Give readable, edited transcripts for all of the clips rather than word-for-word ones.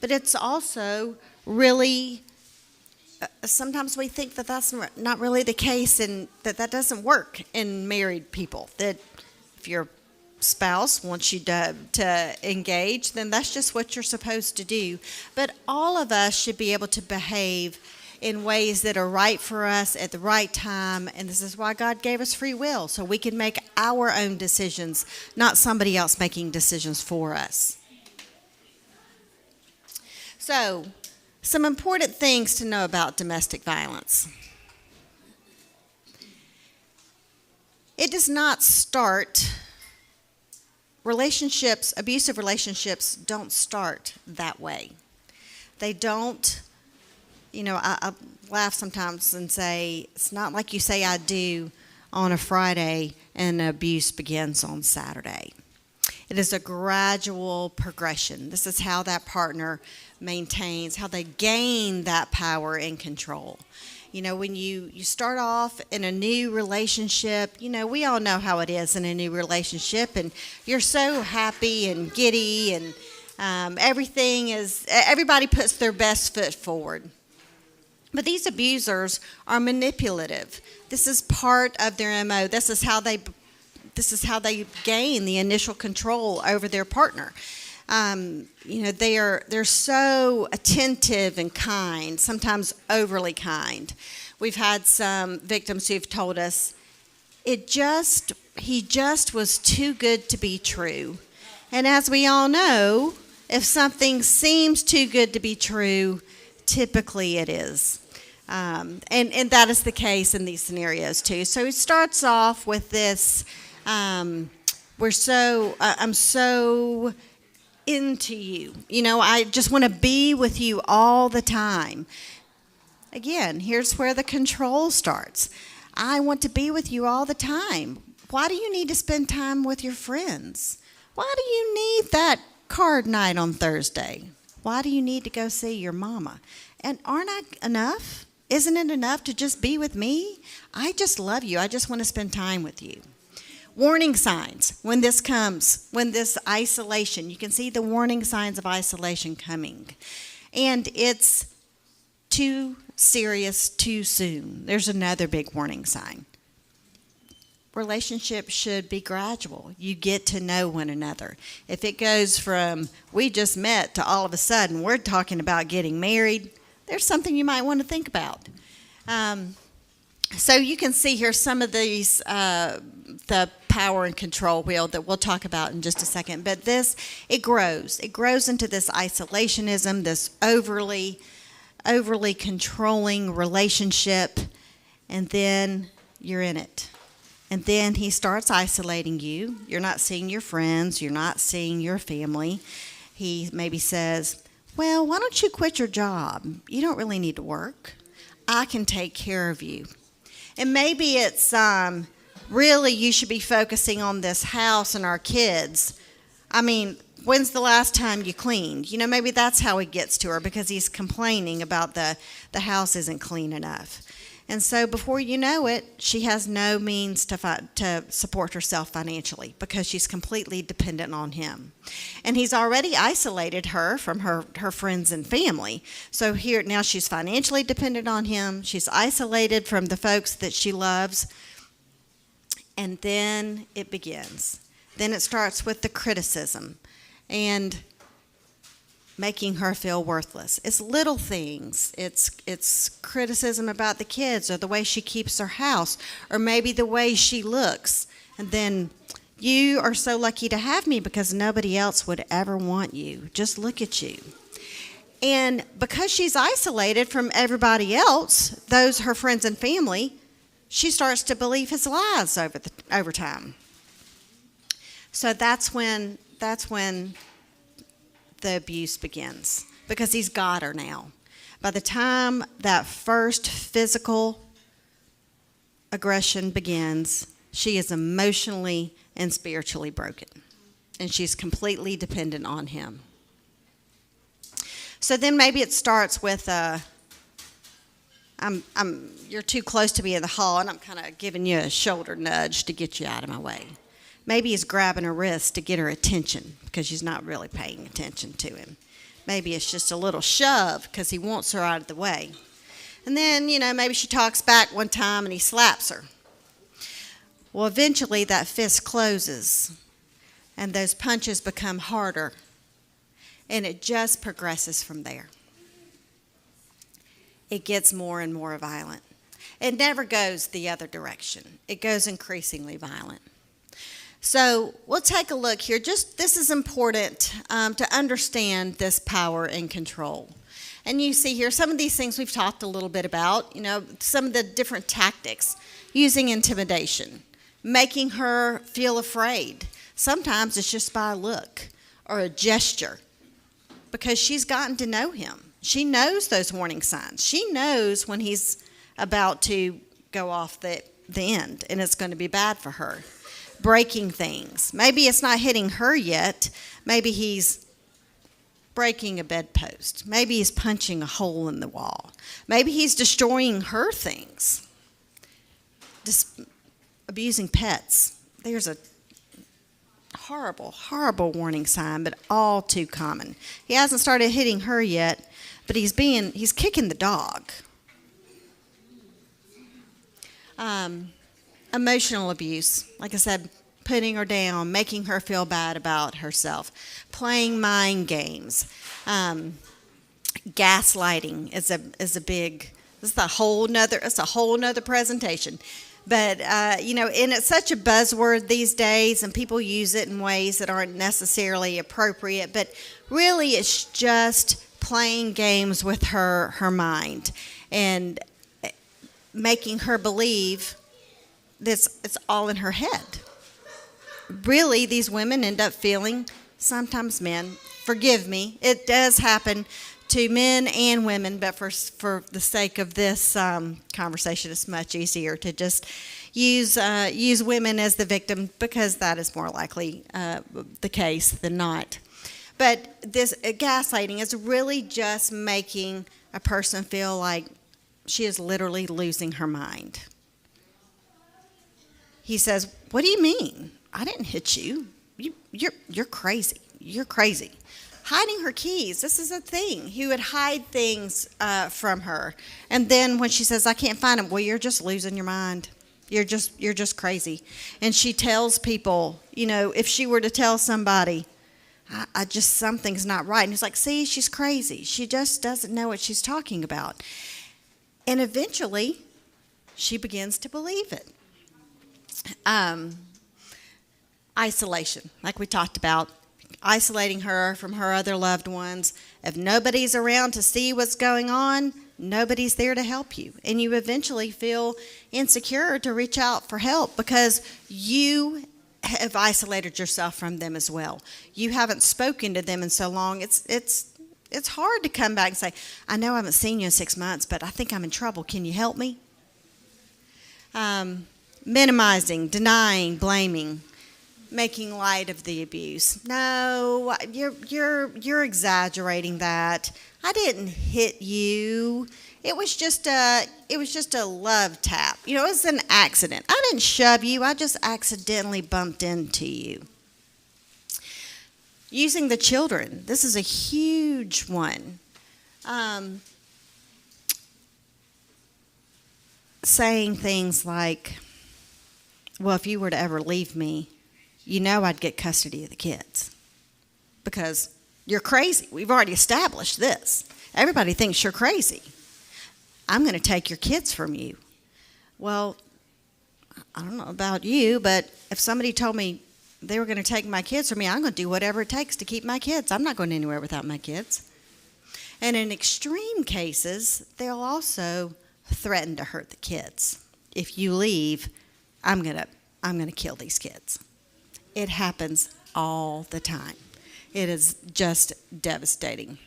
But it's also really, sometimes we think that that's not really the case, and that doesn't work in married people. That if your spouse wants you to engage, then that's just what you're supposed to do. But all of us should be able to behave in ways that are right for us at the right time, and this is why God gave us free will, so we can make our own decisions, not somebody else making decisions for us. So, some important things to know about domestic violence. It does not start, abusive relationships don't start that way. They don't, I laugh sometimes and say, it's not like you say I do on a Friday and abuse begins on Saturday. It is a gradual progression. This is how that partner maintains, how they gain that power and control. When you start off in a new relationship, we all know how it is in a new relationship, and you're so happy and giddy, and everybody puts their best foot forward. But these abusers are manipulative. This is part of their MO. This is how they gain the initial control over their partner. They're so attentive and kind, sometimes overly kind. We've had some victims who've told us, he just was too good to be true. And as we all know, if something seems too good to be true, typically it is. And that is the case in these scenarios too. So it starts off with this, I'm so into you. I just want to be with you all the time. Again, here's where the control starts. I want to be with you all the time. Why do you need to spend time with your friends? Why do you need that card night on Thursday? Why do you need to go see your mama? And aren't I enough? Isn't it enough to just be with me? I just love you. I just want to spend time with you. Warning signs when this isolation, you can see the warning signs of isolation coming. And it's too serious too soon. There's another big warning sign. Relationships should be gradual. You get to know one another. If it goes from we just met to all of a sudden we're talking about getting married, there's something you might want to think about. So you can see here some of these, the power and control wheel that we'll talk about in just a second. But it grows. It grows into this isolationism, this overly controlling relationship, and then you're in it. And then he starts isolating you. You're not seeing your friends. You're not seeing your family. He maybe says, well, why don't you quit your job? You don't really need to work. I can take care of you. And maybe it's really you should be focusing on this house and our kids. I mean, when's the last time you cleaned? Maybe that's how he gets to her, because he's complaining about the house isn't clean enough. And so before you know it, she has no means to support herself financially because she's completely dependent on him. And he's already isolated her from her friends and family. So here now she's financially dependent on him. She's isolated from the folks that she loves. And then it begins. Then it starts with the criticism and making her feel worthless. It's little things. It's criticism about the kids, or the way she keeps her house, or maybe the way she looks. And then, you are so lucky to have me because nobody else would ever want you. Just look at you. And because she's isolated from everybody else, those her friends and family, she starts to believe his lies over time. So that's when the abuse begins, because he's got her now. By the time that first physical aggression begins, she is emotionally and spiritually broken, and she's completely dependent on him. So then maybe it starts with you're too close to me in the hall, and I'm kind of giving you a shoulder nudge to get you out of my way. Maybe he's grabbing her wrist to get her attention because she's not really paying attention to him. Maybe it's just a little shove because he wants her out of the way. And then, maybe she talks back one time and he slaps her. Well, eventually that fist closes and those punches become harder. And it just progresses from there. It gets more and more violent. It never goes the other direction. It goes increasingly violent. So we'll take a look here. This is important to understand this power and control. And you see here some of these things we've talked a little bit about, some of the different tactics, using intimidation, making her feel afraid. Sometimes it's just by a look or a gesture because she's gotten to know him. She knows those warning signs. She knows when he's about to go off the end and it's going to be bad for her. Breaking things. Maybe it's not hitting her yet. Maybe he's breaking a bedpost. Maybe he's punching a hole in the wall. Maybe he's destroying her things. Abusing pets. There's a horrible, horrible warning sign, but all too common. He hasn't started hitting her yet, but he's kicking the dog. Emotional abuse, like I said, putting her down, making her feel bad about herself, playing mind games, gaslighting is a big. This is a whole nother presentation. But and it's such a buzzword these days, and people use it in ways that aren't necessarily appropriate. But really, it's just playing games with her mind and making her believe this it's all in her head. Really, these women end up feeling, sometimes men, forgive me, it does happen to men and women, but for the sake of this conversation, it's much easier to just use women as the victim because that is more likely the case than not. But this gaslighting is really just making a person feel like she is literally losing her mind. He says, "What do you mean? I didn't hit you. You're crazy. You're crazy." Hiding her keys. This is a thing. He would hide things from her. And then when she says, "I can't find them," "Well, you're just losing your mind. You're just crazy." And she tells people, if she were to tell somebody, I just, something's not right. And he's like, "See, she's crazy. She just doesn't know what she's talking about." And eventually, she begins to believe it. Isolation, like we talked about. Isolating her from her other loved ones. If nobody's around to see what's going on, nobody's there to help you. And you eventually feel insecure to reach out for help because you have isolated yourself from them as well. You haven't spoken to them in so long. It's hard to come back and say, "I know I haven't seen you in 6 months, but I think I'm in trouble. Can you help me?" Minimizing, denying, blaming. Making light of the abuse. "No, you're exaggerating that. I didn't hit you. It was just a love tap. It was an accident. I didn't shove you. I just accidentally bumped into you." Using the children. This is a huge one. Saying things like, "Well, if you were to ever leave me, I'd get custody of the kids because you're crazy. We've already established this. Everybody thinks you're crazy. I'm going to take your kids from you." Well, I don't know about you, but if somebody told me they were going to take my kids from me, I'm going to do whatever it takes to keep my kids. I'm not going anywhere without my kids. And in extreme cases, they'll also threaten to hurt the kids. "If you leave, I'm going to kill these kids." It happens all the time. It is just devastating.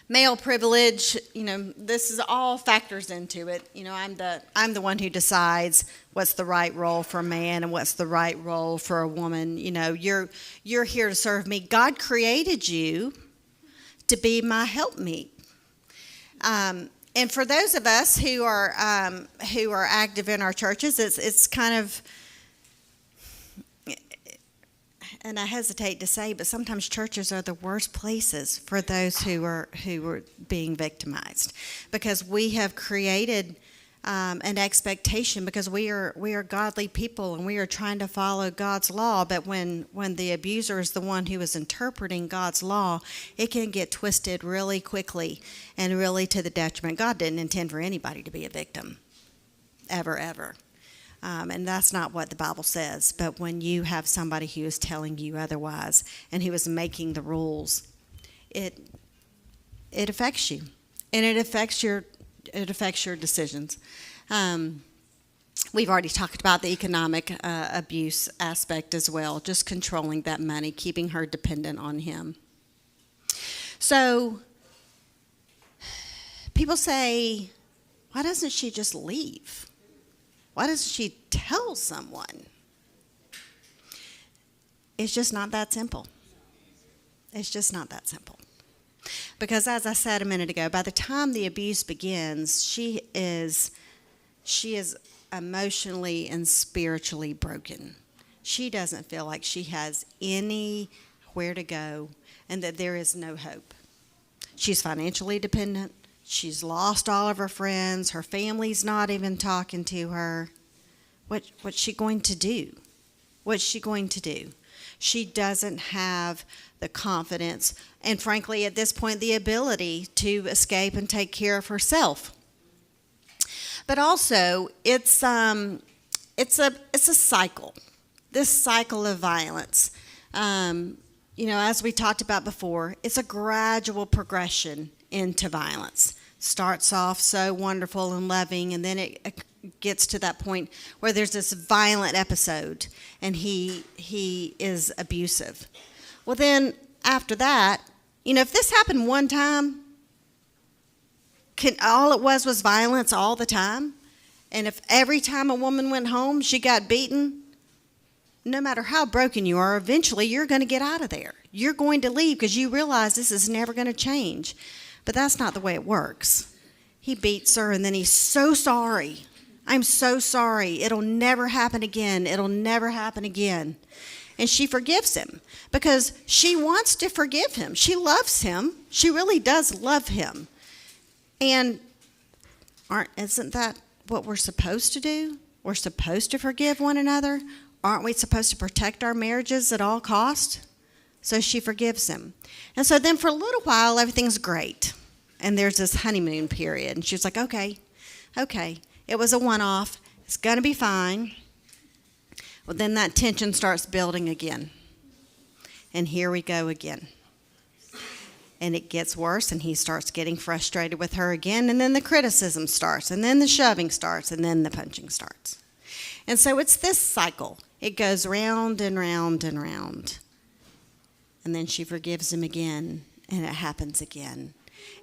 Male privilege, this is all factors into it. I'm the one who decides what's the right role for a man and what's the right role for a woman. You're here to serve me. God created you to be my helpmeet. And for those of us who are active in our churches, it's kind of, and I hesitate to say, but sometimes churches are the worst places for those who are being victimized, because we have created an expectation, because we are godly people and we are trying to follow God's law. But when the abuser is the one who is interpreting God's law, it can get twisted really quickly and really to the detriment. God didn't intend for anybody to be a victim, ever. And that's not what the Bible says. But when you have somebody who is telling you otherwise and who is making the rules, it affects you, and it affects your decisions. We've already talked about the economic abuse aspect as well, just controlling that money, keeping her dependent on him. So people say, why doesn't she just leave? Why doesn't she tell someone? It's just not that simple. It's just not that simple. Because as I said a minute ago, by the time the abuse begins, she is emotionally and spiritually broken. She doesn't feel like she has anywhere to go and that there is no hope. She's financially dependent. She's lost all of her friends. Her family's not even talking to her. What's she going to do? What's she going to do? She doesn't have the confidence and, frankly, at this point, the ability to escape and take care of herself. But also, it's a cycle. This cycle of violence. As we talked about before, it's a gradual progression into violence. Starts off so wonderful and loving, and then it gets to that point where there's this violent episode and he is abusive. Well, then after that, if this happened one time, all it was violence all the time, and if every time a woman went home she got beaten, no matter how broken you are, eventually you're going to get out of there. You're going to leave because you realize this is never going to change. But that's not the way it works. He beats her, and then he's so sorry. I'm so sorry. It'll never happen again. It'll never happen again. And she forgives him because she wants to forgive him. She loves him. She really does love him. And isn't that what we're supposed to do? We're supposed to forgive one another. Aren't we supposed to protect our marriages at all costs? So she forgives him. And so then for a little while, everything's great. And there's this honeymoon period. And she's like, okay, it was a one-off. It's going to be fine. Well, then that tension starts building again. And here we go again. And it gets worse, and he starts getting frustrated with her again. And then the criticism starts, and then the shoving starts, and then the punching starts. And so it's this cycle. It goes round and round and round. And then she forgives him again, and it happens again.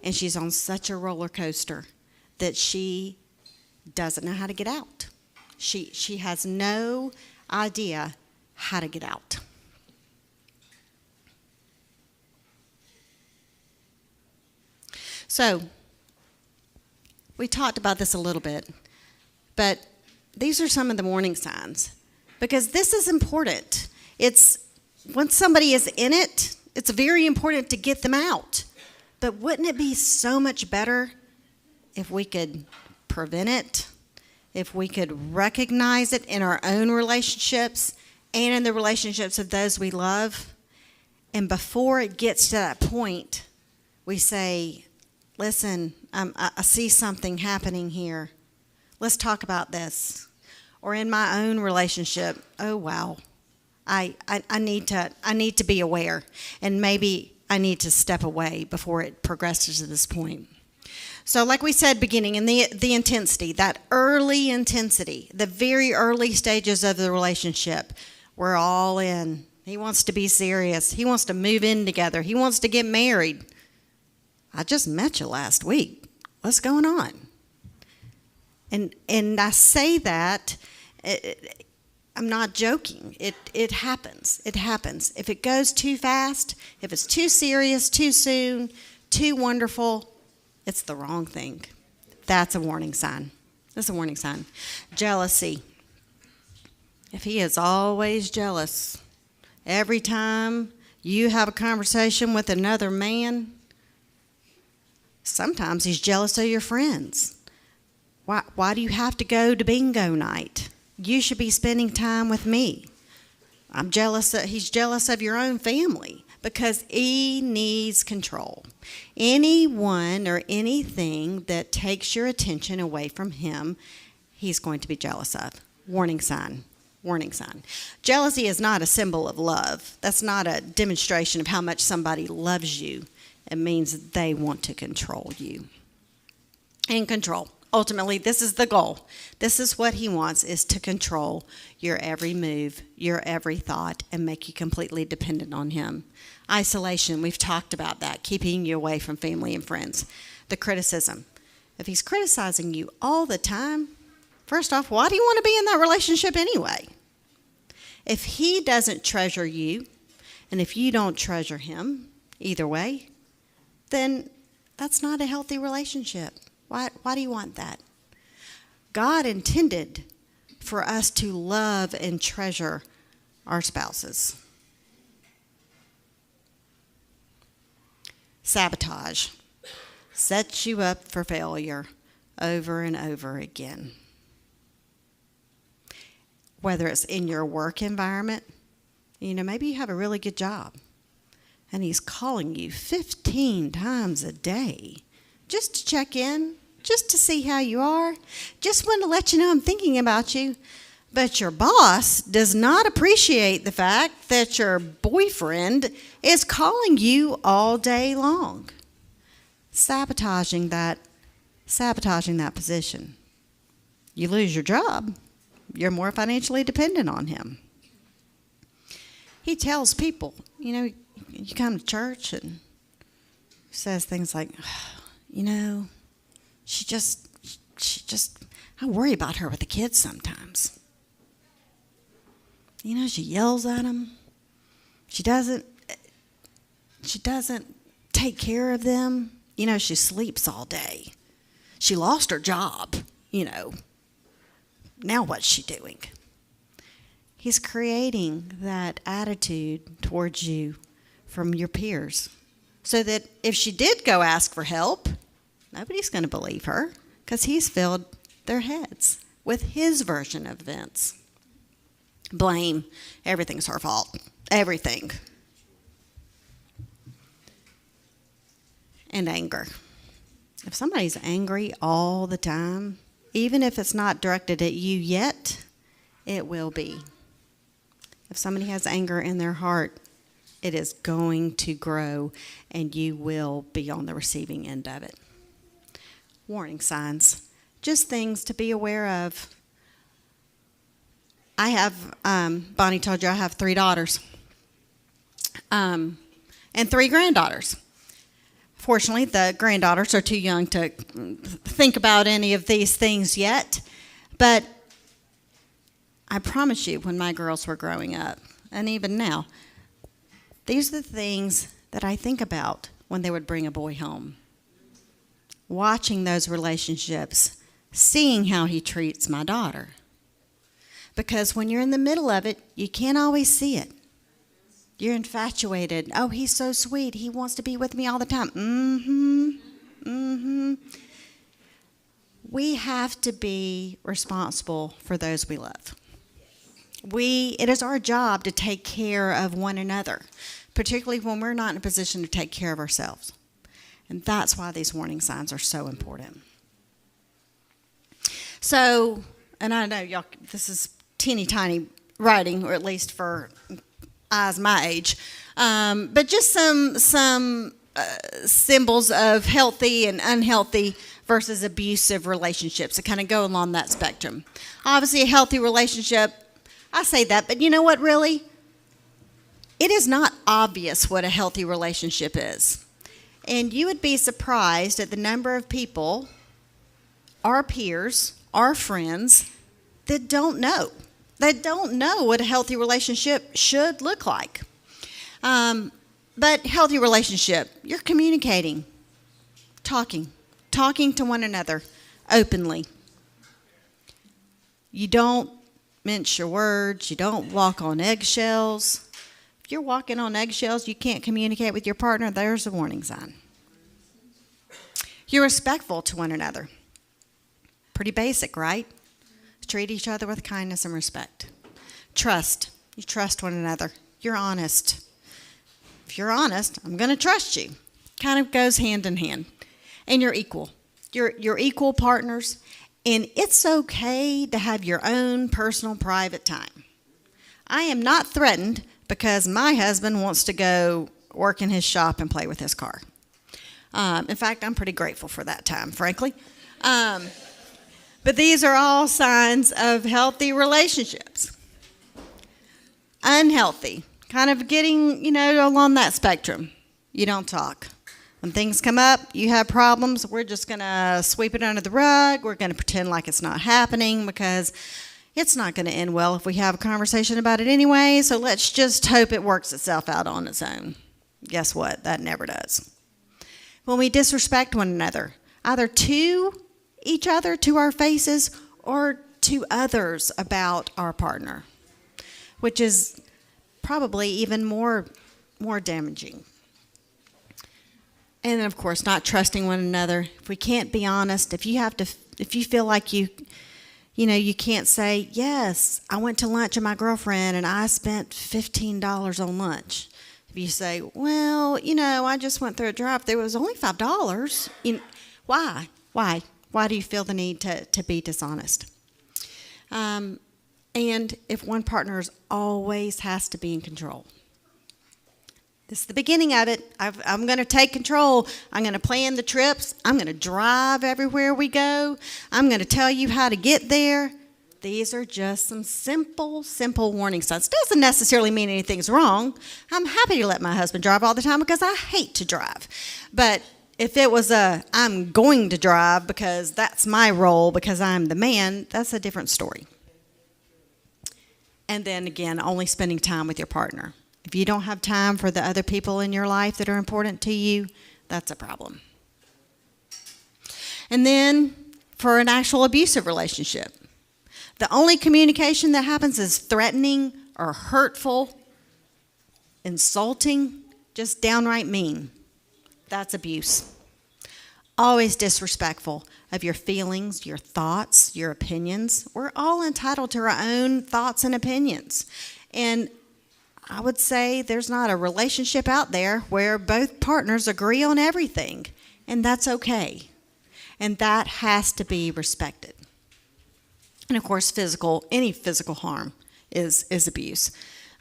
And she's on such a roller coaster that she doesn't know how to get out. She has no idea how to get out. So, we talked about this a little bit, but these are some of the warning signs, because this is important. It's once somebody is in it, it's very important to get them out. But wouldn't it be so much better if we could prevent it, if we could recognize it in our own relationships and in the relationships of those we love? And before it gets to that point, we say, listen, I see something happening here. Let's talk about this. Or in my own relationship, oh wow, I need to be aware, and maybe I need to step away before it progresses to this point. So like we said beginning, in the intensity, that early intensity, the very early stages of the relationship, we're all in. He wants to be serious. He wants to move in together. He wants to get married. I just met you last week. What's going on? And I say that, I'm not joking. It happens. It happens. If it goes too fast, if it's too serious, too soon, too wonderful, it's the wrong thing. That's a warning sign. That's a warning sign. Jealousy. If he is always jealous, Every time you have a conversation with another man, sometimes he's jealous of your friends. Why do you have to go to bingo night? You should be spending time with me. He's jealous of your own family because he needs control. Anyone or anything that takes your attention away from him, he's going to be jealous of. Warning sign. Warning sign. Jealousy is not a symbol of love. That's not a demonstration of how much somebody loves you. It means they want to control you. And control. Ultimately, this is the goal. This is what he wants, is to control your every move, your every thought, and make you completely dependent on him. Isolation, we've talked about that, keeping you away from family and friends. The criticism. If he's criticizing you all the time, first off, why do you want to be in that relationship anyway? If he doesn't treasure you, and if you don't treasure him, either way, then that's not a healthy relationship. Why do you want that? God intended for us to love and treasure our spouses. Sabotage sets you up for failure over and over again. Whether it's in your work environment, maybe you have a really good job, and he's calling you 15 times a day just to check in, just to see how you are, just want to let you know I'm thinking about you. But your boss does not appreciate the fact that your boyfriend is calling you all day long, sabotaging that position. You lose your job. You're more financially dependent on him. He tells people, you come to church and says things like, she just, I worry about her with the kids sometimes. She yells at them. She doesn't take care of them. She sleeps all day. She lost her job, Now what's she doing? He's creating that attitude towards you from your peers, so that if she did go ask for help, nobody's going to believe her because he's filled their heads with his version of events. Blame. Everything's her fault. Everything. And anger. If somebody's angry all the time, even if it's not directed at you yet, it will be. If somebody has anger in their heart, it is going to grow, and you will be on the receiving end of it. Warning signs. Just things to be aware of. I have, Bonnie told you I have 3 daughters and 3 granddaughters. Fortunately, the granddaughters are too young to think about any of these things yet. But I promise you, when my girls were growing up, and even now, these are the things that I think about when they would bring a boy home. Watching those relationships, seeing how he treats my daughter. Because when you're in the middle of it, you can't always see it. You're infatuated. Oh, he's so sweet. He wants to be with me all the time. We have to be responsible for those we love. It is our job to take care of one another, particularly when we're not in a position to take care of ourselves. And that's why these warning signs are so important. So, and I know y'all, this is teeny tiny writing, or at least for eyes my age, but just some symbols of healthy and unhealthy versus abusive relationships that kind of go along that spectrum. Obviously, a healthy relationship, I say that, but you know what, really? It is not obvious what a healthy relationship is. And you would be surprised at the number of people, our peers, our friends, that don't know. They don't know what a healthy relationship should look like. But healthy relationship, you're communicating, talking to one another openly. You don't mince your words. You don't walk on eggshells. If you're walking on eggshells, you can't communicate with your partner, there's a warning sign. You're respectful to one another. Pretty basic, right? Treat each other with kindness and respect. Trust. You trust one another. You're honest. If you're honest, I'm going to trust you. Kind of goes hand in hand. And you're equal. You're equal partners. And it's okay to have your own personal private time. I am not threatened because my husband wants to go work in his shop and play with his car. In fact, I'm pretty grateful for that time, frankly. But these are all signs of healthy relationships. Unhealthy, kind of getting, along that spectrum. You don't talk. When things come up, you have problems, we're just going to sweep it under the rug. We're going to pretend like it's not happening because it's not going to end well if we have a conversation about it anyway. So let's just hope it works itself out on its own. Guess what? That never does. When we disrespect one another, either to each other, to our faces, or to others about our partner, which is probably even more damaging. And then, of course, not trusting one another. If we can't be honest, if you feel like you can't say, yes, I went to lunch with my girlfriend and I spent $15 on lunch. If you say, well, I just went through a drive-thru, it was only $5. Why? Why do you feel the need to be dishonest? And if one partner always has to be in control. This is the beginning of it. I'm going to take control. I'm going to plan the trips. I'm going to drive everywhere we go. I'm going to tell you how to get there. These are just some simple warning signs. Doesn't necessarily mean anything's wrong. I'm happy to let my husband drive all the time because I hate to drive. But if it was I'm going to drive because that's my role, because I'm the man, that's a different story. And then again, only spending time with your partner. If you don't have time for the other people in your life that are important to you, that's a problem. And then for an actual abusive relationship, the only communication that happens is threatening or hurtful, insulting, just downright mean. That's abuse. Always disrespectful of your feelings, your thoughts, your opinions. We're all entitled to our own thoughts and opinions. And I would say there's not a relationship out there where both partners agree on everything, and that's okay. And that has to be respected. And of course, any physical harm is abuse.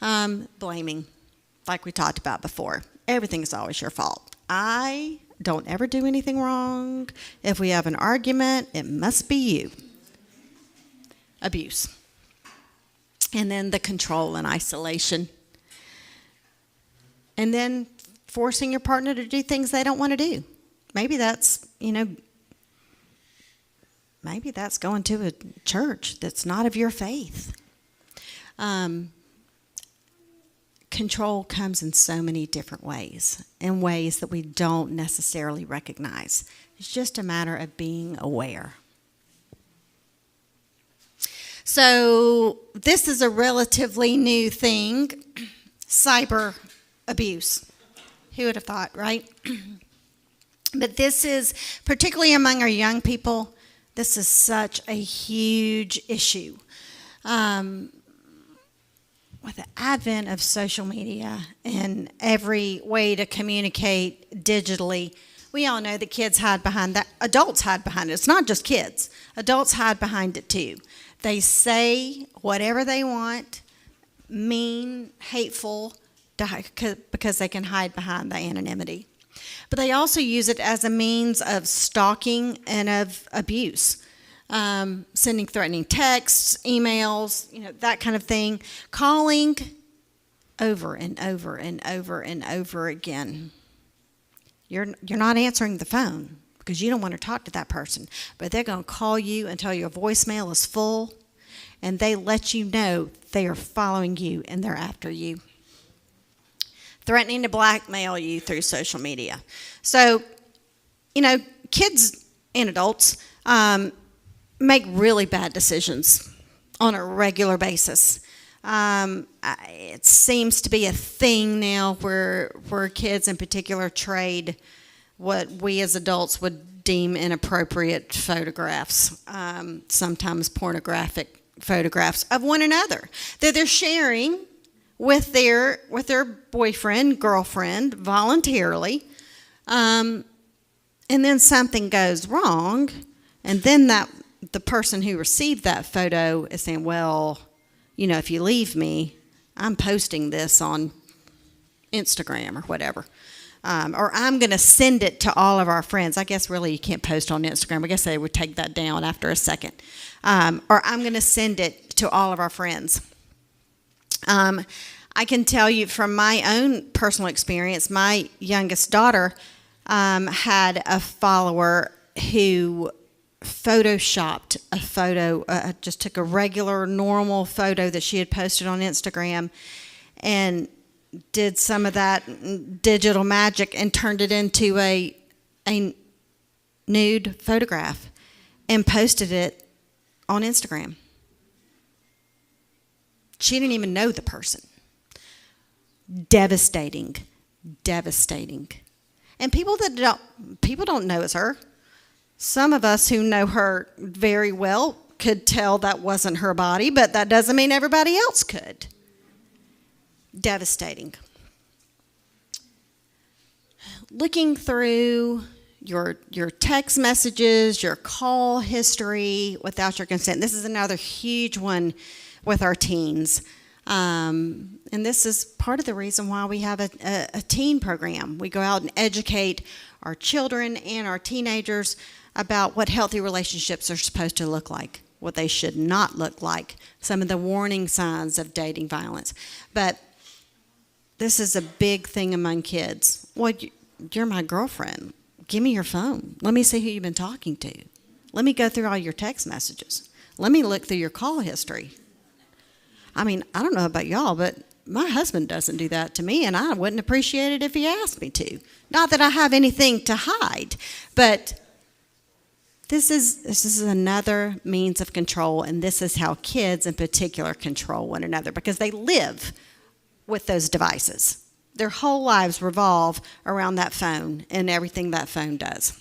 Blaming, like we talked about before. Everything is always your fault. I don't ever do anything wrong. If we have an argument, it must be you. Abuse. And then the control and isolation. And then forcing your partner to do things they don't want to do. Maybe that's, maybe that's going to a church that's not of your faith. Control comes in so many different ways, in ways that we don't necessarily recognize. It's just a matter of being aware. So this is a relatively new thing, cyber abuse. Who would have thought, right? But this is, particularly among our young people, this is such a huge issue. With the advent of social media and every way to communicate digitally, we all know that kids hide behind that. Adults hide behind it. It's not just kids. Adults hide behind it too. They say whatever they want, mean, hateful, because they can hide behind the anonymity. But they also use it as a means of stalking and of abuse. Sending threatening texts, emails, that kind of thing. Calling over and over and over and over again. You're not answering the phone because you don't want to talk to that person. But they're going to call you until your voicemail is full. And they let you know they are following you and they're after you. Threatening to blackmail you through social media. So, kids and adults make really bad decisions on a regular basis. It seems to be a thing now where kids in particular trade what we as adults would deem inappropriate photographs, sometimes pornographic photographs of one another that they're sharing with their boyfriend, girlfriend voluntarily, and then something goes wrong, and then the person who received that photo is saying, well, if you leave me, I'm posting this on Instagram or whatever. Or I'm going to send it to all of our friends. I guess really you can't post on Instagram. I guess they would take that down after a second. Or I'm going to send it to all of our friends. I can tell you from my own personal experience, my youngest daughter had a follower who photoshopped a photo, just took a regular, normal photo that she had posted on Instagram and did some of that digital magic and turned it into a nude photograph and posted it on Instagram. She didn't even know the person. Devastating. And people don't know it's her. Some of us who know her very well could tell that wasn't her body, but that doesn't mean everybody else could. Devastating. Looking through your text messages, your call history without your consent. This is another huge one with our teens. And this is part of the reason why we have a teen program. We go out and educate our children and our teenagers about what healthy relationships are supposed to look like, what they should not look like, some of the warning signs of dating violence. But this is a big thing among kids. Well, you're my girlfriend. Give me your phone. Let me see who you've been talking to. Let me go through all your text messages. Let me look through your call history. I mean, I don't know about y'all, but my husband doesn't do that to me, and I wouldn't appreciate it if he asked me to. Not that I have anything to hide, but this is another means of control, and this is how kids in particular control one another, because they live with those devices. Their whole lives revolve around that phone and everything that phone does.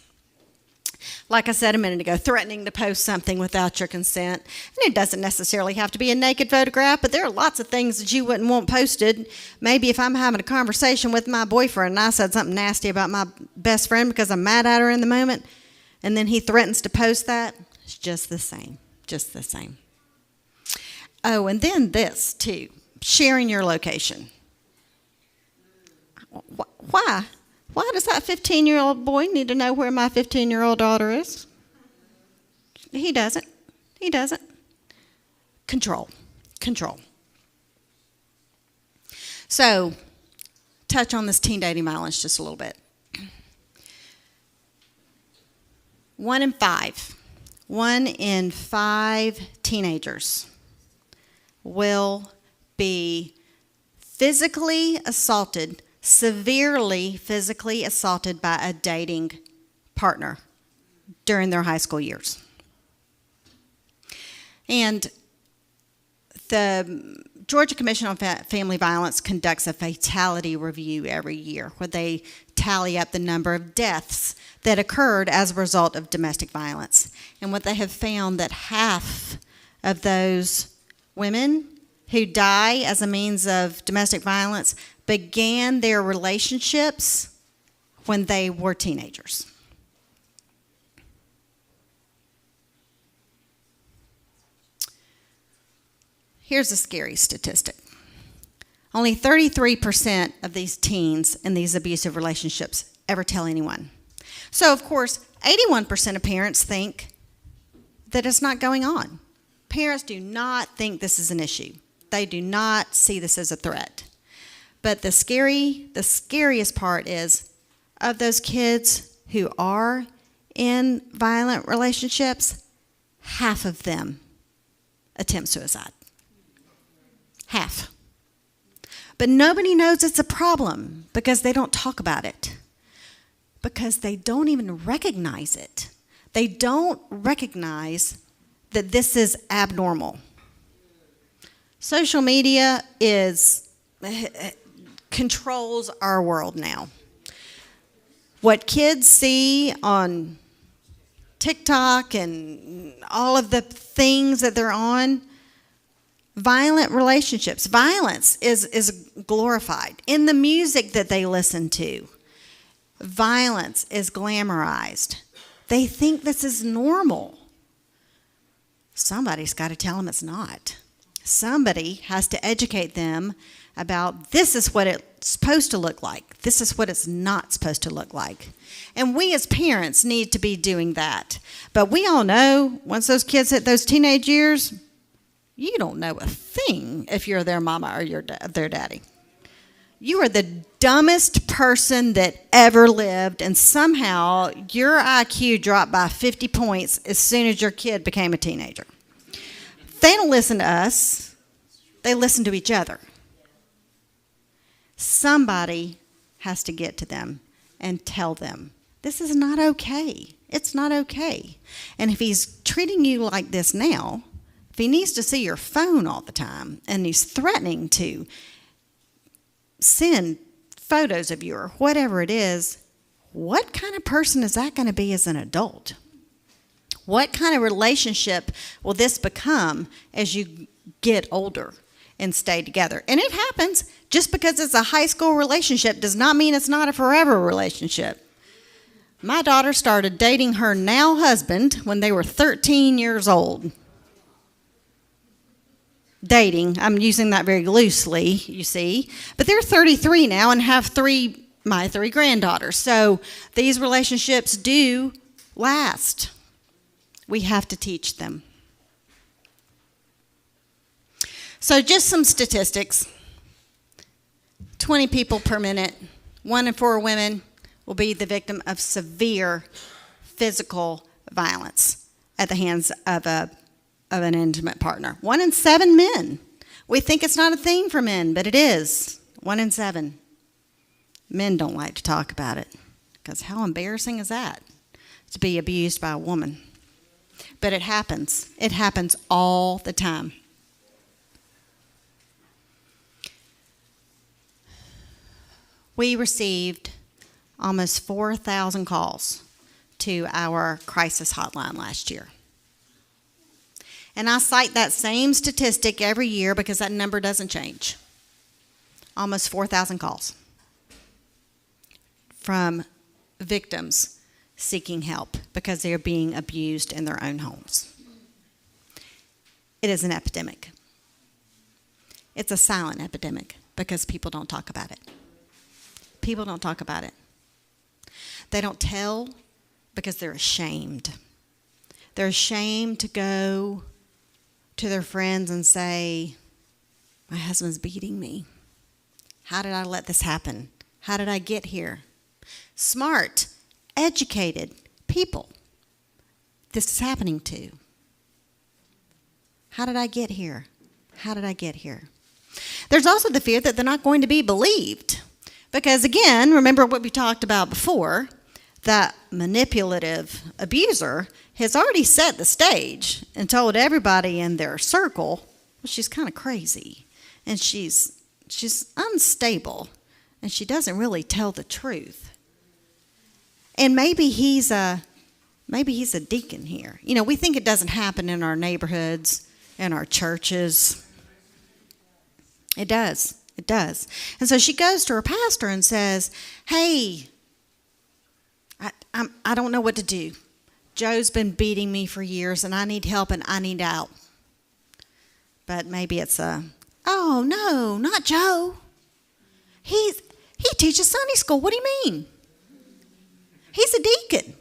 Like I said a minute ago, threatening to post something without your consent. And it doesn't necessarily have to be a naked photograph, but there are lots of things that you wouldn't want posted. Maybe if I'm having a conversation with my boyfriend and I said something nasty about my best friend because I'm mad at her in the moment, and then he threatens to post that, it's just the same. Oh, and then this too, sharing your location. Why? Why does that 15-year-old boy need to know where my 15-year-old daughter is? He doesn't. Control. So, touch on this teen dating violence just a little bit. 1 in 5 teenagers will be physically assaulted, severely physically assaulted by a dating partner during their high school years. And the Georgia Commission on Family Violence conducts a fatality review every year where they tally up the number of deaths that occurred as a result of domestic violence. And what they have found that half of those women who die as a means of domestic violence began their relationships when they were teenagers. Here's a scary statistic. Only 33% of these teens in these abusive relationships ever tell anyone. So, of course, 81% of parents think that it's not going on. Parents do not think this is an issue. They do not see this as a threat. But the scariest part is, of those kids who are in violent relationships, half of them attempt suicide. Half. But nobody knows it's a problem because they don't talk about it. Because they don't even recognize it. They don't recognize that this is abnormal. Social media controls our world now. What kids see on TikTok and all of the things that they're on, violent relationships. Violence is glorified. In the music that they listen to, violence is glamorized. They think this is normal. Somebody's got to tell them it's not. Somebody has to educate them about this is what it's supposed to look like. This is what it's not supposed to look like. And we as parents need to be doing that. But we all know once those kids hit those teenage years, you don't know a thing if you're their mama or their daddy. You are the dumbest person that ever lived, and somehow your IQ dropped by 50 points as soon as your kid became a teenager. They don't listen to us. They listen to each other. Somebody has to get to them and tell them, this is not okay. It's not okay. And if he's treating you like this now, if he needs to see your phone all the time and he's threatening to send photos of you or whatever it is, what kind of person is that going to be as an adult? What kind of relationship will this become as you get older and stay together? And it happens. Just because it's a high school relationship does not mean it's not a forever relationship. My daughter started dating her now husband when they were 13 years old. Dating, I'm using that very loosely, you see. But they're 33 now and have my three granddaughters. So these relationships do last. We have to teach them. So just some statistics. 20 people per minute, 1 in 4 women will be the victim of severe physical violence at the hands of an intimate partner. 1 in 7 men. We think it's not a thing for men, but it is. 1 in 7. Men don't like to talk about it because how embarrassing is that to be abused by a woman? But it happens. It happens all the time. We received almost 4,000 calls to our crisis hotline last year. And I cite that same statistic every year because that number doesn't change. Almost 4,000 calls from victims seeking help because they are being abused in their own homes. It is an epidemic. It's a silent epidemic because people don't talk about it. People don't talk about it. They don't tell because they're ashamed. They're ashamed to go to their friends and say, my husband's beating me. How did I let this happen? How did I get here? Smart, educated people this is happening to. How did I get here? How did I get here? There's also the fear that they're not going to be believed. Because again, remember what we talked about before, that manipulative abuser has already set the stage and told everybody in their circle, well, she's kind of crazy and she's unstable and she doesn't really tell the truth. And maybe he's a deacon here. You know, we think it doesn't happen in our neighborhoods, in our churches. It does. It does. And so she goes to her pastor and says, hey, I don't know what to do. Joe's been beating me for years and I need help and I need out. But maybe it's oh no, not Joe. He teaches Sunday school. What do you mean? He's a deacon.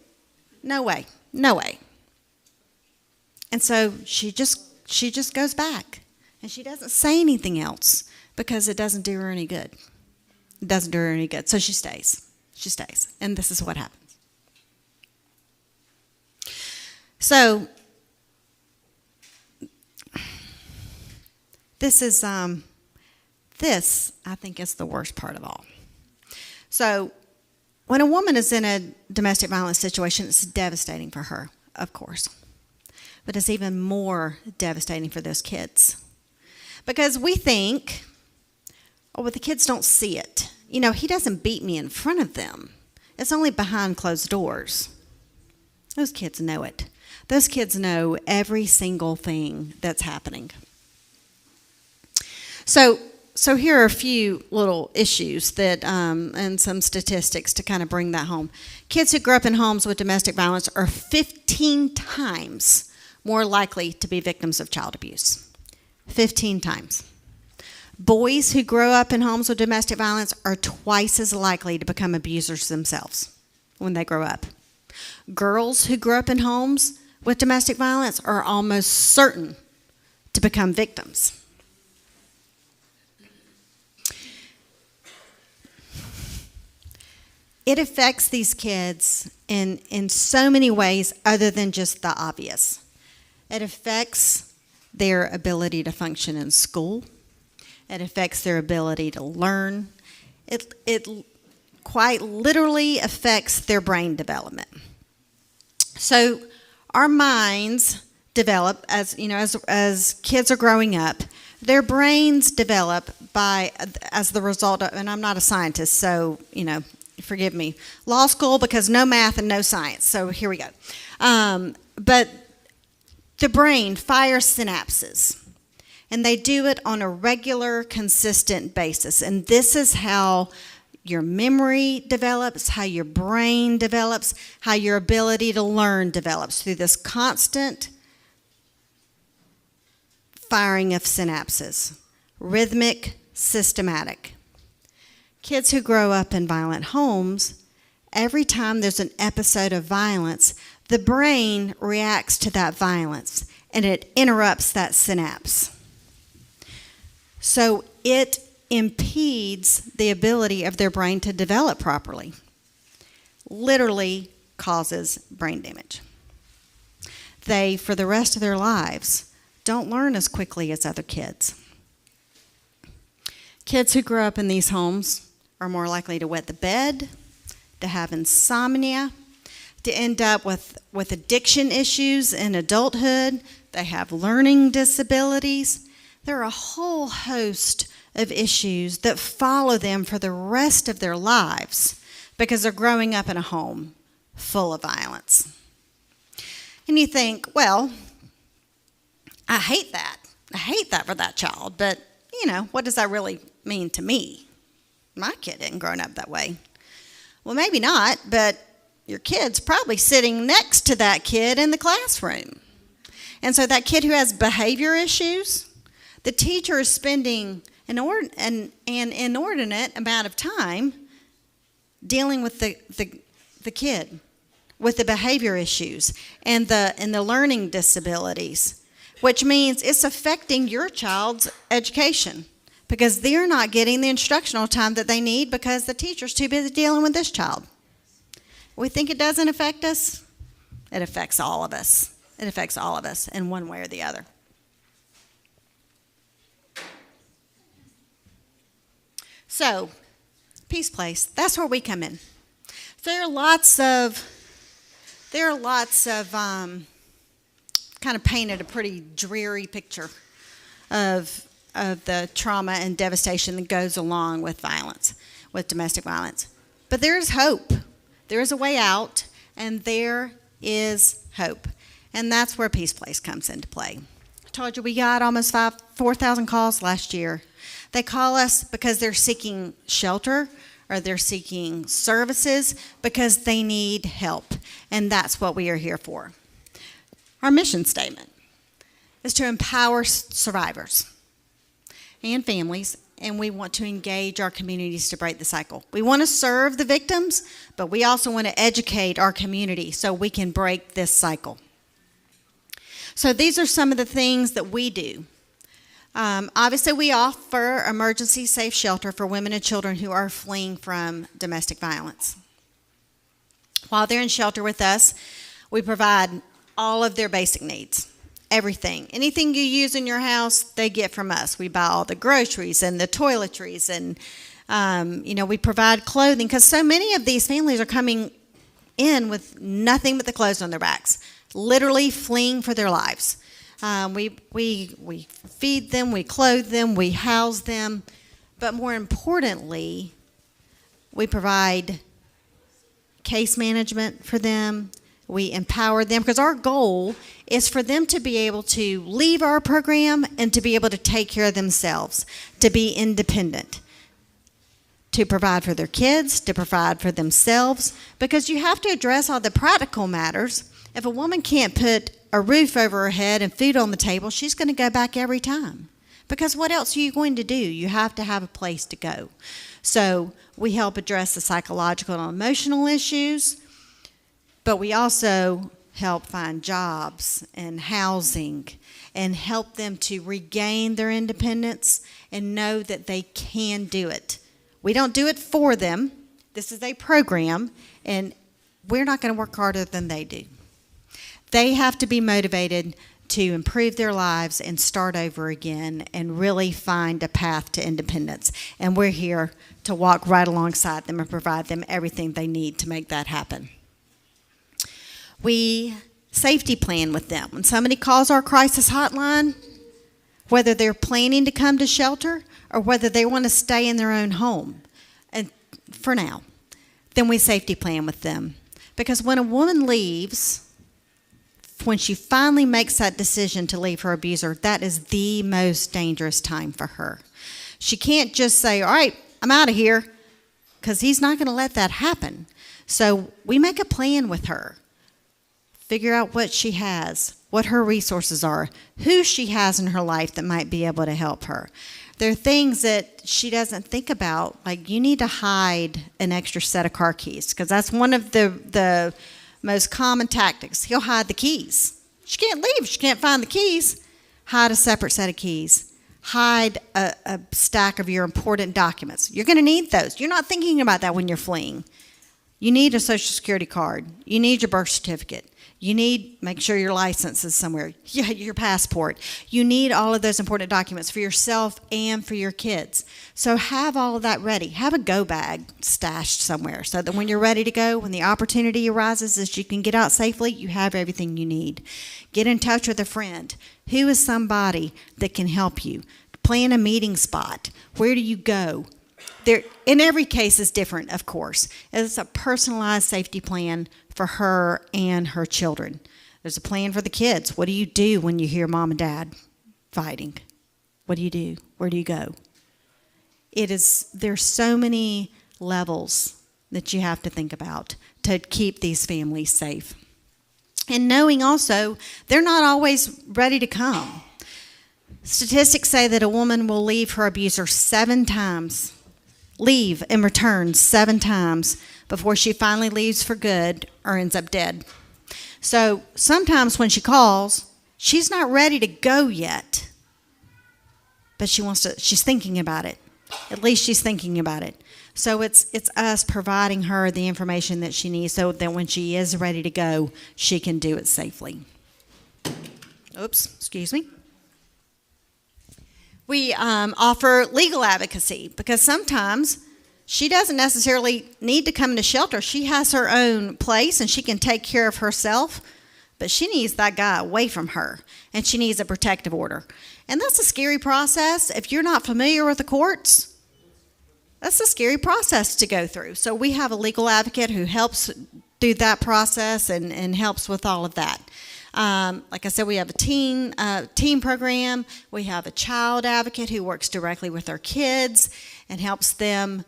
No way. No way. And so she just goes back and she doesn't say anything else because it doesn't do her any good. It doesn't do her any good. So she stays. She stays. And this is what happens. So this I think is the worst part of all. So when a woman is in a domestic violence situation, it's devastating for her, of course. But it's even more devastating for those kids. Because we think, oh, well, the kids don't see it. You know, he doesn't beat me in front of them. It's only behind closed doors. Those kids know it. Those kids know every single thing that's happening. So here are a few little issues that and some statistics to kind of bring that home. Kids who grew up in homes with domestic violence are 15 times more likely to be victims of child abuse. 15 times. Boys who grow up in homes with domestic violence are twice as likely to become abusers themselves when they grow up. Girls who grow up in homes with domestic violence are almost certain to become victims. It affects these kids in so many ways other than just the obvious. It affects their ability to function in school. It affects their ability to learn. It quite literally affects their brain development. So our minds develop as kids are growing up. Their brains develop as the result of, and I'm not a scientist, so forgive me, law school, because no math and no science. So here we go. But the brain fires synapses, and they do it on a regular, consistent basis. And this is how your memory develops, how your brain develops, how your ability to learn develops, through this constant firing of synapses, rhythmic, systematic. Kids who grow up in violent homes, every time there's an episode of violence, the brain reacts to that violence and it interrupts that synapse. So it impedes the ability of their brain to develop properly. Literally causes brain damage. They, for the rest of their lives, don't learn as quickly as other kids. Kids who grow up in these homes are more likely to wet the bed, to have insomnia, to end up with addiction issues in adulthood. They have learning disabilities. There are a whole host of issues that follow them for the rest of their lives because they're growing up in a home full of violence. And you think, well, I hate that. I hate that for that child, but, what does that really mean to me? My kid didn't grow up that way. Well, maybe not, but your kid's probably sitting next to that kid in the classroom. And so that kid who has behavior issues, the teacher is spending an inordinate amount of time dealing with the kid, with the behavior issues and the learning disabilities, which means it's affecting your child's education because they're not getting the instructional time that they need because the teacher's too busy dealing with this child. We think it doesn't affect us. It affects all of us. It affects all of us in one way or the other. So, Peace Place, that's where we come in. There are lots of kind of painted a pretty dreary picture of the trauma and devastation that goes along with violence, with domestic violence. But there is hope. There is a way out, and there is hope. And that's where Peace Place comes into play. I told you we got almost 4,000 calls last year. They call us because they're seeking shelter or they're seeking services because they need help. And that's what we are here for. Our mission statement is to empower survivors and families, and we want to engage our communities to break the cycle. We want to serve the victims, but we also want to educate our community so we can break this cycle. So these are some of the things that we do. Obviously, we offer emergency safe shelter for women and children who are fleeing from domestic violence. While they're in shelter with us, we provide all of their basic needs, everything. Anything you use in your house, they get from us. We buy all the groceries and the toiletries, and we provide clothing because so many of these families are coming in with nothing but the clothes on their backs, literally fleeing for their lives. We feed them, we clothe them, we house them, but more importantly, we provide case management for them. We empower them because our goal is for them to be able to leave our program and to be able to take care of themselves, to be independent, to provide for their kids, to provide for themselves, because you have to address all the practical matters. If a woman can't put a roof over her head and food on the table, she's going to go back every time. Because what else are you going to do? You have to have a place to go. So we help address the psychological and emotional issues, but we also help find jobs and housing and help them to regain their independence and know that they can do it. We don't do it for them. This is a program, and we're not going to work harder than they do. They have to be motivated to improve their lives and start over again and really find a path to independence. And we're here to walk right alongside them and provide them everything they need to make that happen. We safety plan with them. When somebody calls our crisis hotline, whether they're planning to come to shelter or whether they want to stay in their own home, and for now, then we safety plan with them. Because when a woman leaves, when she finally makes that decision to leave her abuser, that is the most dangerous time for her. She can't just say, all right, I'm out of here, because he's not going to let that happen. So we make a plan with her. Figure out what she has, what her resources are, who she has in her life that might be able to help her. There are things that she doesn't think about, like you need to hide an extra set of car keys, because that's one of the most common tactics. He'll hide the keys. She can't leave. She can't find the keys. Hide a separate set of keys. Hide a stack of your important documents. You're going to need those. You're not thinking about that when you're fleeing. You need a Social Security card. You need your birth certificate. You need, make sure your license is somewhere. Yeah, your passport. You need all of those important documents for yourself and for your kids. So have all of that ready. Have a go bag stashed somewhere so that when you're ready to go, when the opportunity arises as you can get out safely, you have everything you need. Get in touch with a friend. Who is somebody that can help you? Plan a meeting spot. Where do you go? There, in every case is different, of course. It's a personalized safety plan for her and her children. There's a plan for the kids. What do you do when you hear mom and dad fighting? What do you do? Where do you go? There's so many levels that you have to think about to keep these families safe. And knowing also, they're not always ready to come. Statistics say that a woman will leave her abuser 7 times, leave and return 7 times before she finally leaves for good or ends up dead. So sometimes when she calls, she's not ready to go yet, but she's thinking about it. At least she's thinking about it. So it's us providing her the information that she needs so that when she is ready to go, she can do it safely. Oops, excuse me. We offer legal advocacy because sometimes she doesn't necessarily need to come to shelter. She has her own place and she can take care of herself, but she needs that guy away from her and she needs a protective order. And that's a scary process. If you're not familiar with the courts, that's a scary process to go through. So we have a legal advocate who helps through that process and helps with all of that. Like I said, we have a teen program. We have a child advocate who works directly with our kids and helps them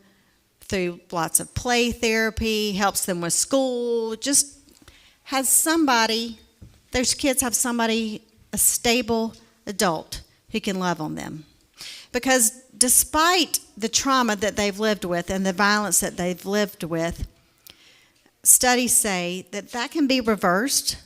through lots of play therapy, helps them with school, just has somebody, those kids have somebody, a stable adult who can love on them. Because despite the trauma that they've lived with and the violence that they've lived with, studies say that can be reversed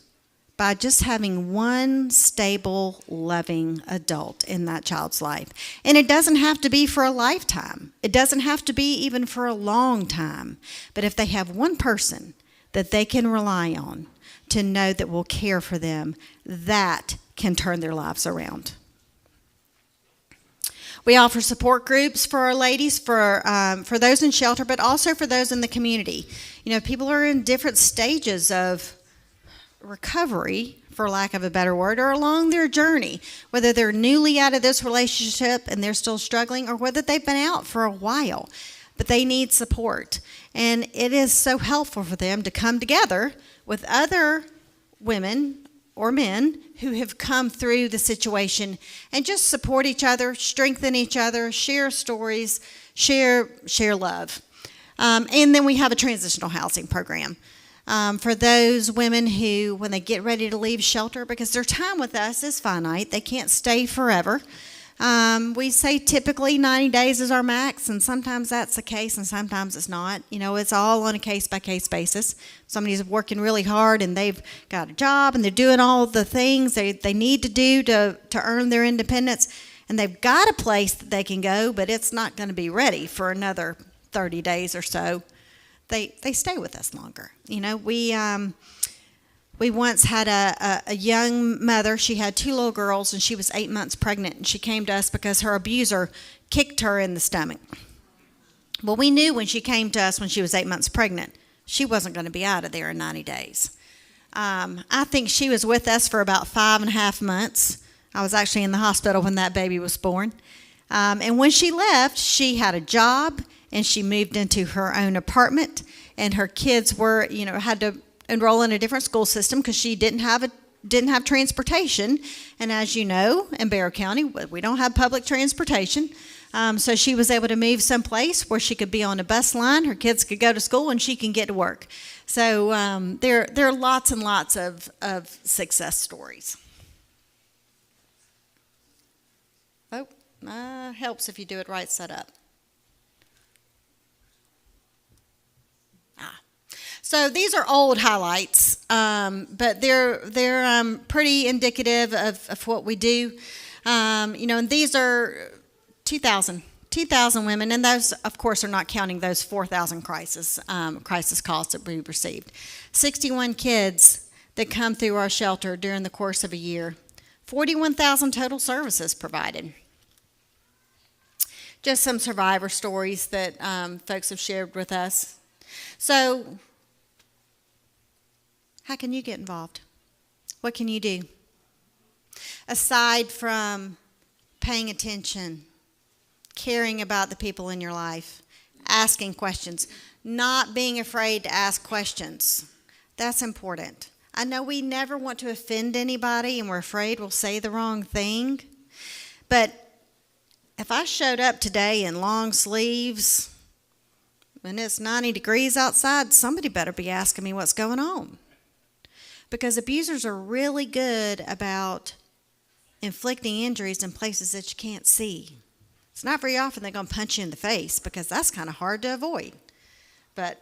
by just having one stable, loving adult in that child's life. And it doesn't have to be for a lifetime. It doesn't have to be even for a long time. But if they have one person that they can rely on to know that will care for them, that can turn their lives around. We offer support groups for our ladies, for those in shelter, but also for those in the community. You know, people are in different stages of recovery, for lack of a better word, or along their journey, whether they're newly out of this relationship and they're still struggling, or whether they've been out for a while, but they need support. And it is so helpful for them to come together with other women or men who have come through the situation and just support each other, strengthen each other, share stories, share love. And then we have a transitional housing program for those women who, when they get ready to leave shelter, because their time with us is finite, they can't stay forever. We say typically 90 days is our max, and sometimes that's the case and sometimes it's not. You know, it's all on a case-by-case basis. Somebody's working really hard and they've got a job and they're doing all the things they need to do to earn their independence, and they've got a place that they can go, but it's not going to be ready for another 30 days or so. They stay with us longer. You know, we once had a young mother. She had 2 little girls, and she was 8 months pregnant, and she came to us because her abuser kicked her in the stomach. Well, we knew when she came to us when she was 8 months pregnant, she wasn't going to be out of there in 90 days. I think she was with us for about 5.5 months. I was actually in the hospital when that baby was born. And when she left, she had a job, and she moved into her own apartment, and her kids were, had to enroll in a different school system because she didn't have transportation. And as you know, in Barrow County, we don't have public transportation. So she was able to move someplace where she could be on a bus line, her kids could go to school, and she can get to work. So there are lots and lots of success stories. Helps if you do it right, set up. So these are old highlights, but they're pretty indicative of what we do. And these are 2,000 women, and those, of course, are not counting those 4,000 crisis calls that we received. 61 kids that come through our shelter during the course of a year. 41,000 total services provided. Just some survivor stories that folks have shared with us. So, how can you get involved? What can you do? Aside from paying attention, caring about the people in your life, asking questions, not being afraid to ask questions. That's important. I know we never want to offend anybody, and we're afraid we'll say the wrong thing. But if I showed up today in long sleeves and it's 90 degrees outside, somebody better be asking me what's going on. Because abusers are really good about inflicting injuries in places that you can't see. It's not very often they're going to punch you in the face, because that's kind of hard to avoid. But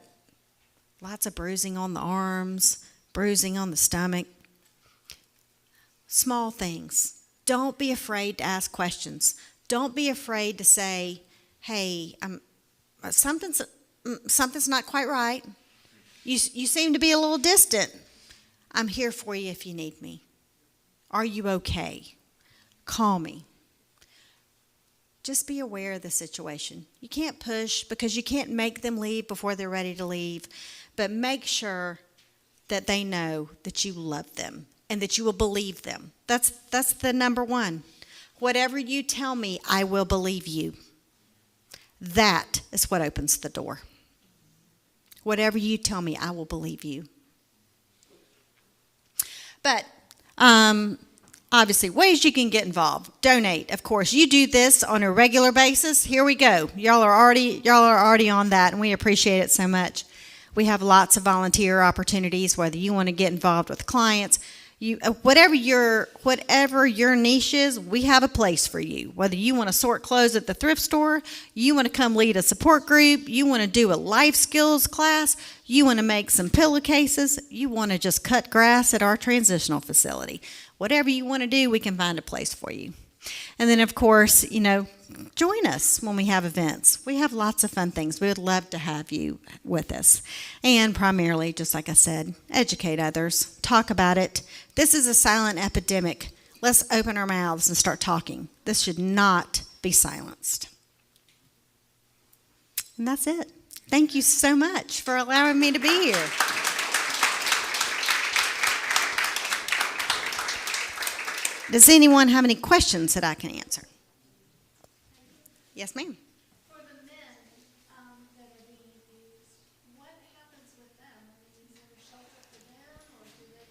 lots of bruising on the arms, bruising on the stomach. Small things. Don't be afraid to ask questions. Don't be afraid to say, hey, something's not quite right. You seem to be a little distant. I'm here for you if you need me. Are you okay? Call me. Just be aware of the situation. You can't push, because you can't make them leave before they're ready to leave. But make sure that they know that you love them and that you will believe them. That's the number one. Whatever you tell me, I will believe you. That is what opens the door. Whatever you tell me, I will believe you. But obviously, ways you can get involved. Donate, of course. You do this on a regular basis. Here we go. Y'all are already on that, and we appreciate it so much. We have lots of volunteer opportunities, whether you want to get involved with clients. Whatever your niche is, we have a place for you. Whether you want to sort clothes at the thrift store, you want to come lead a support group, you want to do a life skills class, you want to make some pillowcases, you want to just cut grass at our transitional facility. Whatever you want to do, we can find a place for you. And then, of course, join us when we have events. We have lots of fun things. We would love to have you with us. And primarily, just like I said, educate others. Talk about it. This is a silent epidemic. Let's open our mouths and start talking. This should not be silenced. And that's it. Thank you so much for allowing me to be here. Does anyone have any questions that I can answer? Yes, ma'am. For the men that are being abused, what happens with them? I mean, is there a shelter for them, or do they?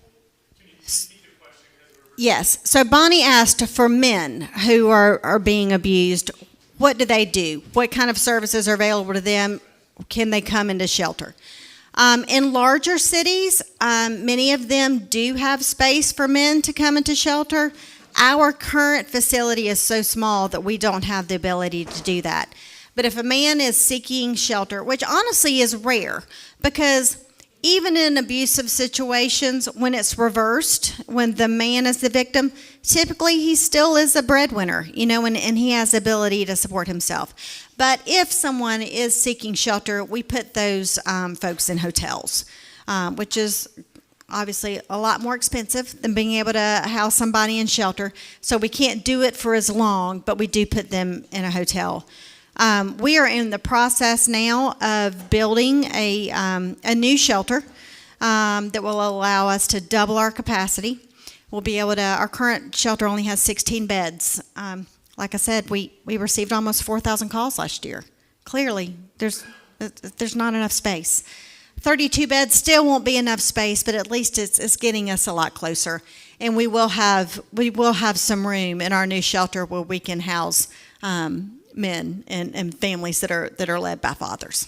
Can you repeat the question? Yes. So Bonnie asked for men who are being abused, what do they do? What kind of services are available to them? Can they come into shelter? In larger cities, many of them do have space for men to come into shelter. Our current facility is so small that we don't have the ability to do that. But if a man is seeking shelter, which honestly is rare, because even in abusive situations, when it's reversed, when the man is the victim, typically he still is a breadwinner, and he has the ability to support himself. But if someone is seeking shelter, we put those folks in hotels, which is obviously a lot more expensive than being able to house somebody in shelter. So we can't do it for as long, but we do put them in a hotel. We are in the process now of building a new shelter that will allow us to double our capacity. We'll be able to, our current shelter only has 16 beds. Like I said, we received almost 4,000 calls last year. Clearly, there's not enough space. 32 beds still won't be enough space, but at least it's getting us a lot closer. And we will have some room in our new shelter where we can house men and families that are led by fathers.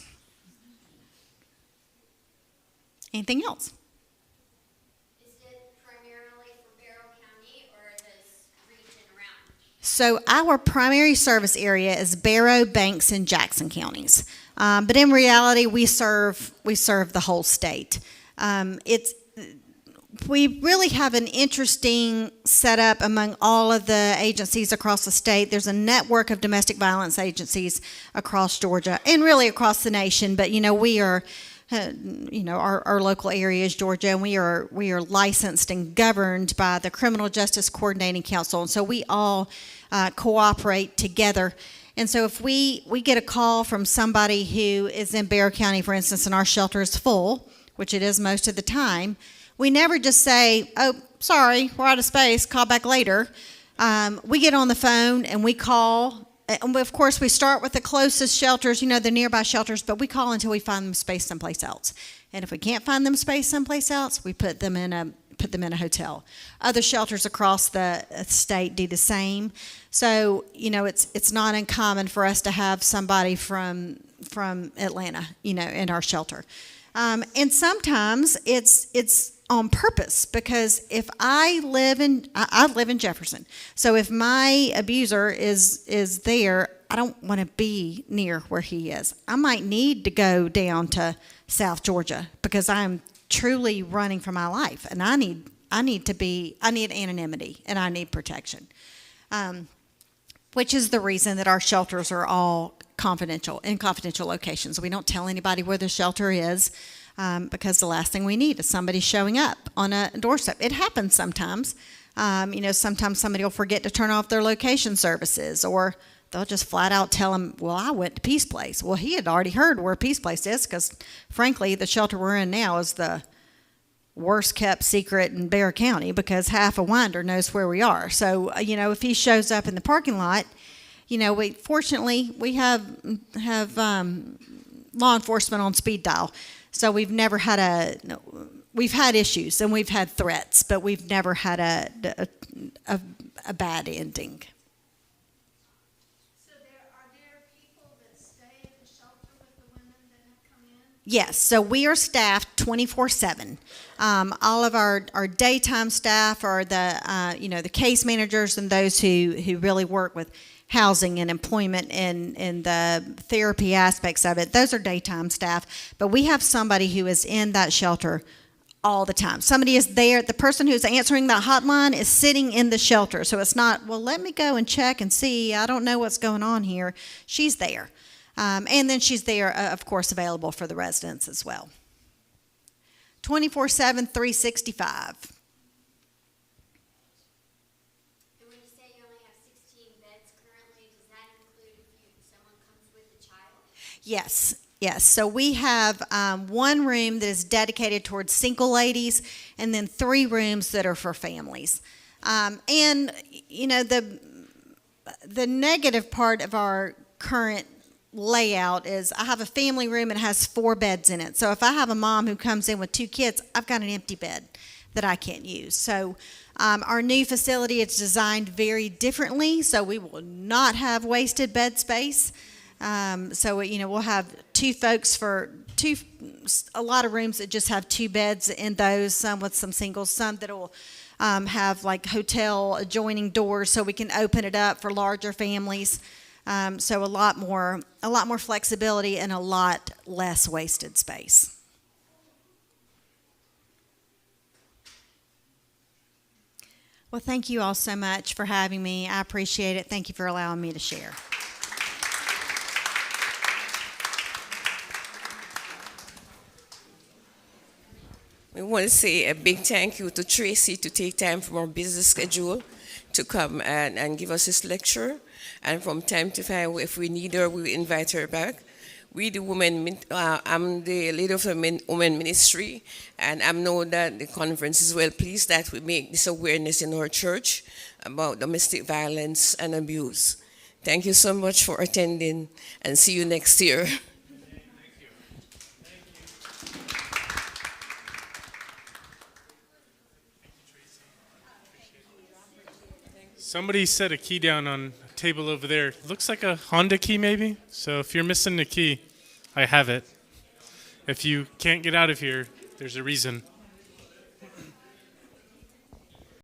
Anything else? Is it primarily for Barrow County or this region around? So our primary service area is Barrow, Banks, and Jackson counties. But in reality, we serve the whole state. We really have an interesting setup among all of the agencies across the state. There's a network of domestic violence agencies across Georgia and really across the nation. But we are, our local area is Georgia, and we are licensed and governed by the Criminal Justice Coordinating Council, and so we all cooperate together. And so if we get a call from somebody who is in Barrow County, for instance, and our shelter is full, which it is most of the time, we never just say, oh, sorry, we're out of space, call back later. We get on the phone and we call. And of course, we start with the closest shelters, the nearby shelters, but we call until we find them space someplace else. And if we can't find them space someplace else, we put them in a hotel. Other shelters across the state do the same. So, it's not uncommon for us to have somebody from Atlanta, in our shelter. And sometimes it's on purpose, because if I live in Jefferson, so if my abuser is there, I don't want to be near where he is. I might need to go down to South Georgia because I'm truly running for my life, and I need anonymity and I need protection, which is the reason that our shelters are all confidential, in confidential locations. We don't tell anybody where the shelter is, because the last thing we need is somebody showing up on a doorstep. It happens sometimes. Sometimes somebody will forget to turn off their location services, or they'll just flat out tell them, well, I went to Peace Place. Well, he had already heard where Peace Place is, because frankly, the shelter we're in now is the worst kept secret in Barrow County, because half of Winder knows where we are. So, if he shows up in the parking lot, fortunately we have law enforcement on speed dial. So we've never had we've had issues and we've had threats, but we've never had a bad ending. So are there people that stay at the shelter with the women that have come in? Yes, so we are staffed 24/7. All of our daytime staff are the case managers and those who really work with housing and employment and the therapy aspects of it. Those are daytime staff, but we have somebody who is in that shelter all the time. Somebody is there. The person who's answering that hotline is sitting in the shelter, so it's not, well, let me go and check and see. I don't know what's going on here. She's there. And then she's there, of course, available for the residents as well. 24/7, 365. And when you say you only have 16 beds currently, does that include if someone comes with a child? Yes. So we have one room that is dedicated towards single ladies, and then 3 rooms that are for families. And you know, the negative part of our current layout is I have a family room and it has 4 beds in it. So if I have a mom who comes in with 2 kids, I've got an empty bed that I can't use. So our new facility is designed very differently, so we will not have wasted bed space. So you know, we'll have 2 folks for a lot of rooms that just have 2 beds in those, some with some singles, some that'll have like hotel adjoining doors so we can open it up for larger families. So a lot more flexibility and a lot less wasted space. Well, thank you all so much for having me. I appreciate it. Thank you for allowing me to share. We want to say a big thank you to Tracy to take time from our busy schedule to come and give us this lecture. And from time to time, if we need her, we invite her back. We, the women, I'm the leader of the women ministry, and I know that the conference is well pleased that we make this awareness in our church about domestic violence and abuse. Thank you so much for attending, and see you next year. Somebody set a key down on a table over there. Looks like a Honda key maybe. So if you're missing the key, I have it. If you can't get out of here, there's a reason.